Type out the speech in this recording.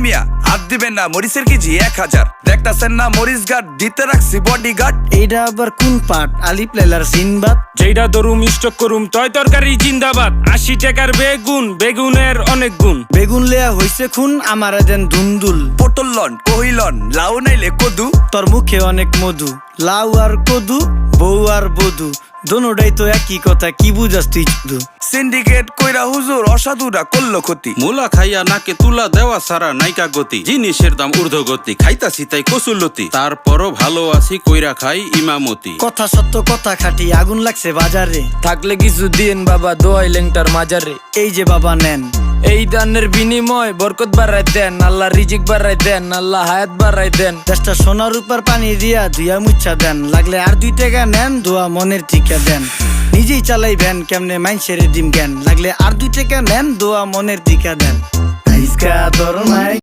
মিয়া হাত দিবেন না, মরিচের কেজি 1000। দেখতাছেন না মরিচ গার্ড দিতে রাখছি বডি গার্ড। এইটা আবার কোন পাট? আলিপ লাইলার সিনবাদ। যেইটা ধরুম স্টক করুম তয় তরকারি জিন্দাবাদ। 80 টাকার বেগুন, বেগুনের অনেক গুণ। বেগুন লেয়া হইছে খুন, আমারে দেন ধুন্দুল। পটল লন, কহিলন, লাউ নাইলে কদু। তোর মুখে অনেক মধু, লাউ আর কদু, বউ আর বধু, দোনোটাই তো একই কথা, কি বুঝাস তুই শুধু? সিন্ডিকেট কইরা হুজুর অসাধুরা করলো ক্ষতি। মুলা খাইয়া নাকে তুলা দেওয়া সারা নাইকা গতি। জিনিসের দাম ঊর্ধ্বগতি, খাইতাছি তাই কসুলতি। তারপরও ভালো আছি কইরা খাই ইমামতি। কথা সত্য কথা খাটি, আগুন লাগছে বাজারে। থাকলে কিছু দিন বাবা, দোয়াই লেংটার মাজারে। এই যে বাবা নেন, এই দানের বিনিময় বরকত বাড়াই দেন, আল্লাহ রিজিক বাড়াই দেন, আল্লাহ হায়াত বাড়াই দেন। দেশটা সোনার উপর পানি দিয়া ধুইয়া মুচ্ছা দেন। লাগলে আর 2 টাকা নেন, দোয়া মনের টিকা দেন। নিজেই চালাই ভ্যান, কেমনে মাইনসেরে দিম জ্ঞান। লাগলে আর 2 টাকা নেন, দোয়া মনের টিকা দেন। আইসকা তোর নাই